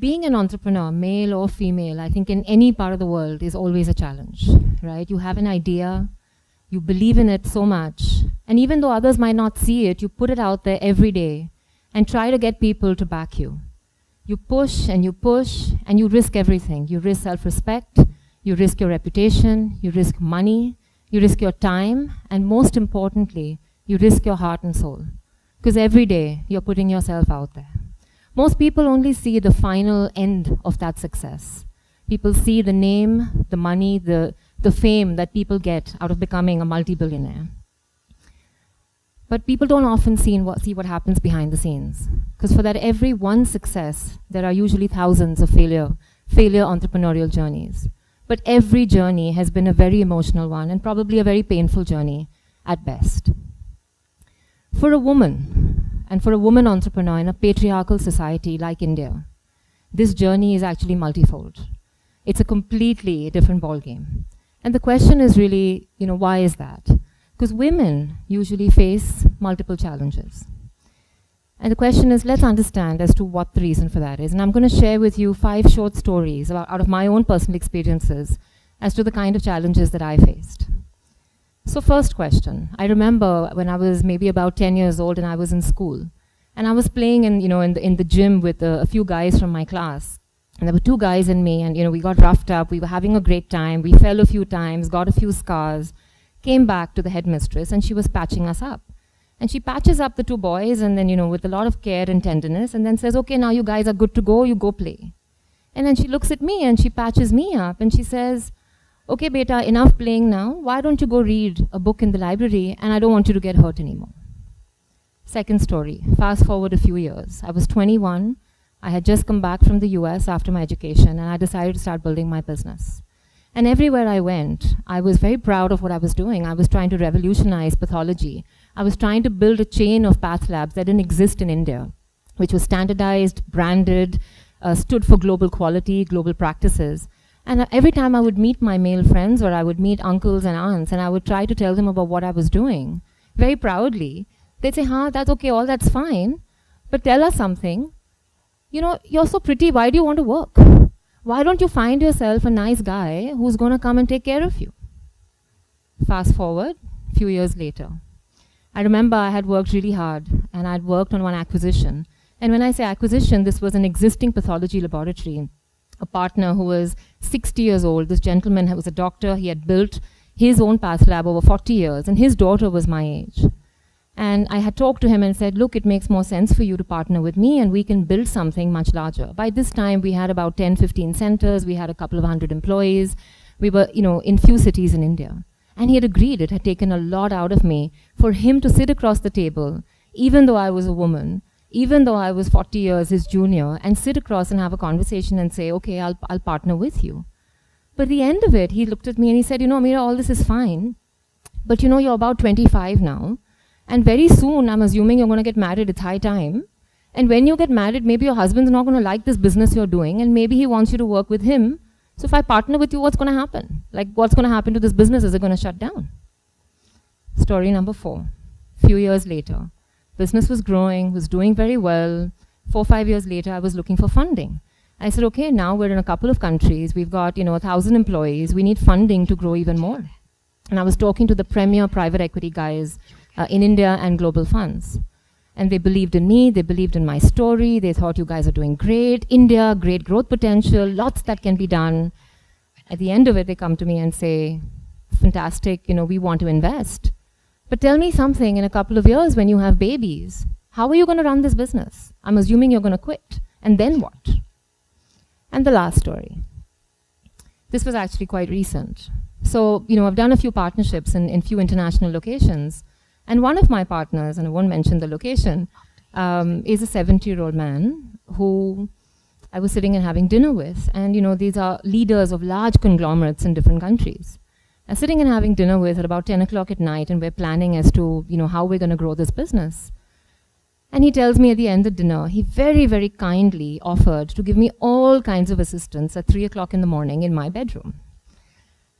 being an entrepreneur, male or female, I think in any part of the world is always a challenge, right? You have an idea, you believe in it so much, and even though others might not see it, you put it out there every day and try to get people to back you. You push, and you risk everything. You risk self-respect, you risk your reputation, you risk money, you risk your time, and most importantly, you risk your heart and soul. Because every day, you're putting yourself out there. Most people only see the final end of that success. People see the name, the money, the fame that people get out of becoming a multi-billionaire. But people don't often see what happens behind the scenes. Because for that every one success, there are usually thousands of failure entrepreneurial journeys. But every journey has been a very emotional one and probably a very painful journey at best. For a woman, and for a woman entrepreneur in a patriarchal society like India, this journey is actually multifold. It's a completely different ballgame. And the question is really, why is that? Because women usually face multiple challenges. And the question is, let's understand as to what the reason for that is. And I'm going to share with you 5 short stories out of my own personal experiences as to the kind of challenges that I faced. So first question, I remember when I was maybe about 10 years old and I was in school. And I was playing in the gym with a few guys from my class. And there were 2 guys and me, and we got roughed up, we were having a great time, we fell a few times, got a few scars, came back to the headmistress, and she was patching us up. And she patches up the 2 boys, and then, with a lot of care and tenderness, and then says, okay, now you guys are good to go, you go play. And then she looks at me, and she patches me up, and she says, okay, beta, enough playing now. Why don't you go read a book in the library, and I don't want you to get hurt anymore. Second story, fast forward a few years. I was 21. I had just come back from the US after my education, and I decided to start building my business. And everywhere I went, I was very proud of what I was doing. I was trying to revolutionize pathology. I was trying to build a chain of path labs that didn't exist in India, which was standardized, branded, stood for global quality, global practices. And every time I would meet my male friends, or I would meet uncles and aunts, and I would try to tell them about what I was doing, very proudly, they'd say, that's okay, all that's fine, but tell us something. You're so pretty, why do you want to work? Why don't you find yourself a nice guy who's going to come and take care of you? Fast forward, a few years later. I remember I had worked really hard, and I'd worked on one acquisition. And when I say acquisition, this was an existing pathology laboratory. A partner who was 60 years old. This gentleman was a doctor. He had built his own path lab over 40 years, and his daughter was my age. And I had talked to him and said, look, it makes more sense for you to partner with me, and we can build something much larger. By this time, we had about 10, 15 centers. We had a couple of 100 employees. We were, in few cities in India. And he had agreed. It had taken a lot out of me for him to sit across the table, even though I was a woman, even though I was 40 years his junior, and sit across and have a conversation and say, okay, I'll partner with you. But at the end of it, he looked at me and he said, Ameera, all this is fine, but you're about 25 now, and very soon, I'm assuming you're going to get married, it's high time. And when you get married, maybe your husband's not going to like this business you're doing, and maybe he wants you to work with him. So if I partner with you, what's going to happen? Like, what's going to happen to this business? Is it going to shut down? Story number 4, few years later. Business was growing, was doing very well. 4 or 5 years later, I was looking for funding. I said, okay, now we're in a couple of countries. We've got, 1,000 employees. We need funding to grow even more. And I was talking to the premier private equity guys in India and global funds. And they believed in me. They believed in my story. They thought, you guys are doing great. India, great growth potential, lots that can be done. At the end of it, they come to me and say, fantastic, we want to invest. But tell me something, in a couple of years when you have babies, how are you going to run this business? I'm assuming you're going to quit. And then what? And the last story. This was actually quite recent. So, I've done a few partnerships in few international locations. And one of my partners, and I won't mention the location, is a 70-year-old man who I was sitting and having dinner with. And, these are leaders of large conglomerates in different countries. I'm sitting and having dinner with at about 10 o'clock at night, and we're planning as to, how we're going to grow this business. And he tells me at the end of dinner, he very, very kindly offered to give me all kinds of assistance at 3 o'clock in the morning in my bedroom.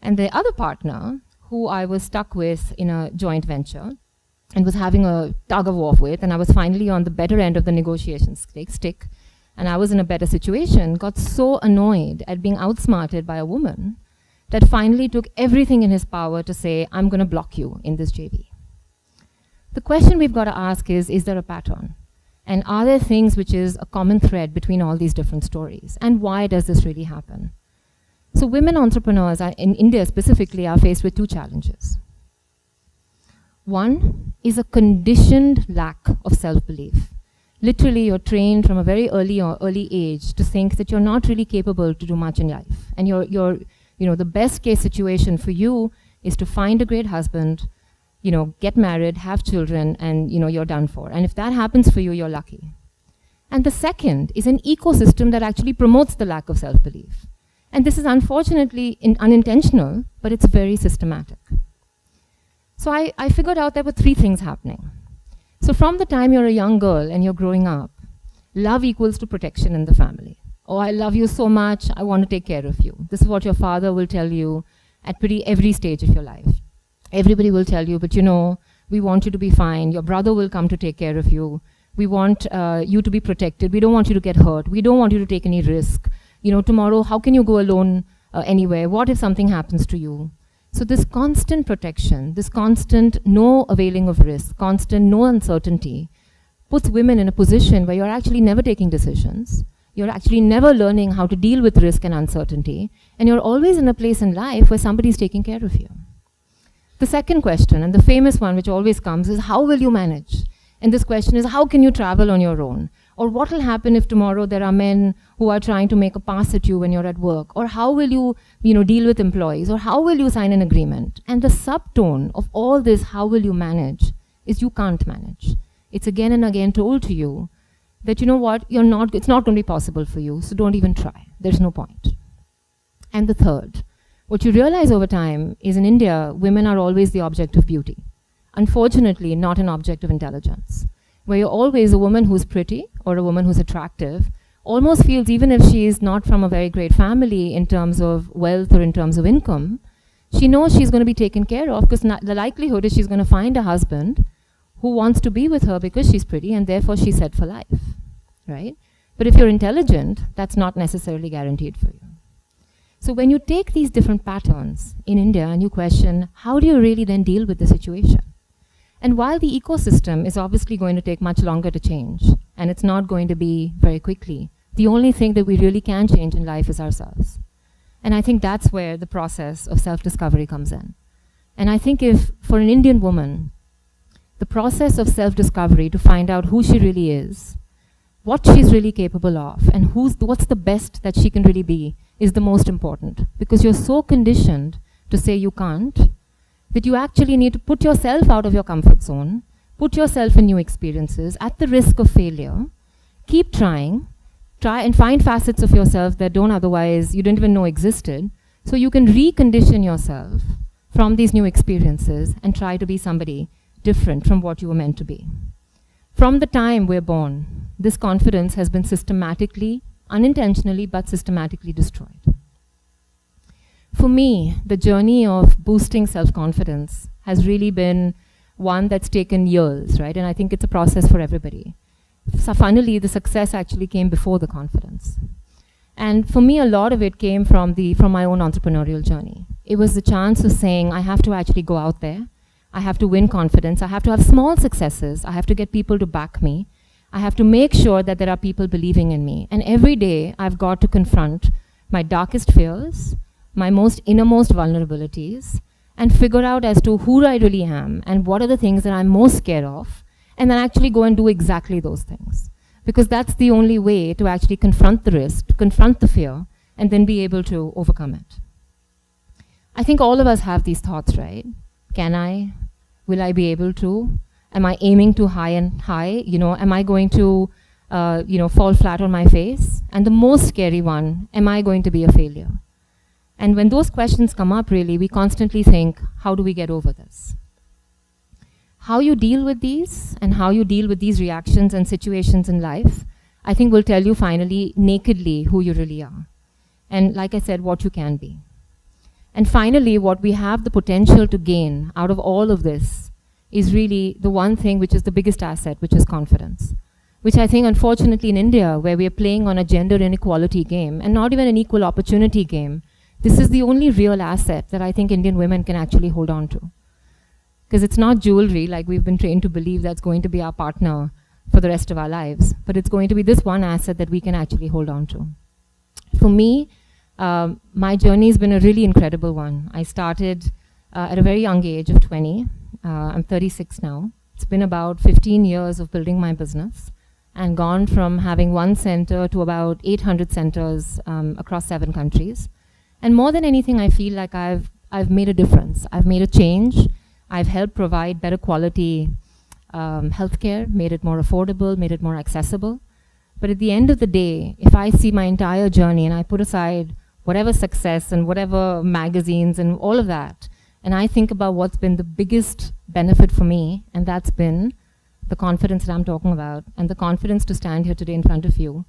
And the other partner, who I was stuck with in a joint venture and was having a tug of war with, and I was finally on the better end of the negotiation stick, and I was in a better situation, got so annoyed at being outsmarted by a woman that finally took everything in his power to say, I'm going to block you in this JV. The question we've got to ask is there a pattern? And are there things which is a common thread between all these different stories? And why does this really happen? So women entrepreneurs in India specifically are faced with two challenges. One is a conditioned lack of self-belief. Literally, you're trained from a very early age to think that you're not really capable to do much in life. And the best case situation for you is to find a great husband, get married, have children, and you're done for. And if that happens for you, you're lucky. And the second is an ecosystem that actually promotes the lack of self-belief. And this is unfortunately unintentional, but it's very systematic. So I figured out there were three things happening. So from the time you're a young girl and you're growing up, love equals to protection in the family. Oh, I love you so much, I want to take care of you. This is what your father will tell you at pretty every stage of your life. Everybody will tell you, but we want you to be fine. Your brother will come to take care of you. We want you to be protected. We don't want you to get hurt. We don't want you to take any risk. Tomorrow, how can you go alone anywhere? What if something happens to you? So this constant protection, this constant no availing of risk, constant no uncertainty, puts women in a position where you're actually never taking decisions. You're actually never learning how to deal with risk and uncertainty. And you're always in a place in life where somebody's taking care of you. The second question, and the famous one which always comes, is how will you manage? And this question is, how can you travel on your own? Or what will happen if tomorrow there are men who are trying to make a pass at you when you're at work? Or how will you, deal with employees? Or how will you sign an agreement? And the subtone of all this, how will you manage, is you can't manage. It's again and again told to you that, it's not going to be possible for you, so don't even try. There's no point. And the third, what you realize over time is in India, women are always the object of beauty. Unfortunately, not an object of intelligence. Where you're always a woman who's pretty or a woman who's attractive, almost feels, even if she is not from a very great family in terms of wealth or in terms of income, she knows she's going to be taken care of because the likelihood is she's going to find a husband who wants to be with her because she's pretty and therefore she's set for life, right? But if you're intelligent, that's not necessarily guaranteed for you. So when you take these different patterns in India and you question, how do you really then deal with the situation? And while the ecosystem is obviously going to take much longer to change, and it's not going to be very quickly, the only thing that we really can change in life is ourselves. And I think that's where the process of self-discovery comes in. And I think if, for an Indian woman, the process of self-discovery to find out who she really is, what she's really capable of, and what's the best that she can really be, is the most important. Because you're so conditioned to say you can't, that you actually need to put yourself out of your comfort zone, put yourself in new experiences at the risk of failure, keep trying, try and find facets of yourself that you didn't even know existed, so you can recondition yourself from these new experiences and try to be somebody different from what you were meant to be. From the time we're born, this confidence has been systematically, unintentionally, but systematically destroyed. For me, the journey of boosting self-confidence has really been one that's taken years, right? And I think it's a process for everybody. So finally, the success actually came before the confidence. And for me, a lot of it came from my own entrepreneurial journey. It was the chance of saying, I have to actually go out there. I have to win confidence. I have to have small successes. I have to get people to back me. I have to make sure that there are people believing in me. And every day, I've got to confront my darkest fears, my most innermost vulnerabilities, and figure out as to who I really am and what are the things that I'm most scared of, and then actually go and do exactly those things. Because that's the only way to actually confront the risk, to confront the fear, and then be able to overcome it. I think all of us have these thoughts, right? Can I? Will I be able to? Am I aiming too high and high? Am I going to fall flat on my face? And the most scary one, am I going to be a failure? And when those questions come up, really, we constantly think, how do we get over this? How you deal with these and how you deal with these reactions and situations in life, I think will tell you finally, nakedly, who you really are. And like I said, what you can be. And finally, what we have the potential to gain out of all of this is really the one thing which is the biggest asset, which is confidence. which I think unfortunately in India, where we are playing on a gender inequality game and not even an equal opportunity game, this is the only real asset that I think Indian women can actually hold on to. Because it's not jewelry like we've been trained to believe that's going to be our partner for the rest of our lives, but it's going to be this one asset that we can actually hold on to. For me, my journey has been a really incredible one. I started at a very young age of 20. I'm 36 now. It's been about 15 years of building my business and gone from having one center to about 800 centers across 7 countries. And more than anything, I feel like I've made a difference. I've made a change. I've helped provide better quality healthcare, made it more affordable, made it more accessible. But at the end of the day, if I see my entire journey and I put aside whatever success and whatever magazines and all of that, and I think about what's been the biggest benefit for me, and that's been the confidence that I'm talking about, and the confidence to stand here today in front of you,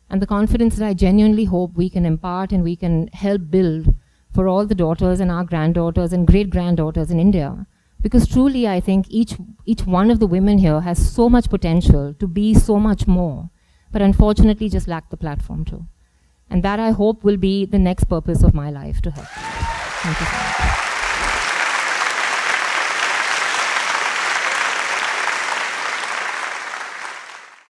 and the confidence that I genuinely hope we can impart and we can help build for all the daughters and our granddaughters and great-granddaughters in India. Because truly, I think each one of the women here has so much potential to be so much more, but unfortunately just lack the platform to. And that, I hope, will be the next purpose of my life to help. Thank you so much.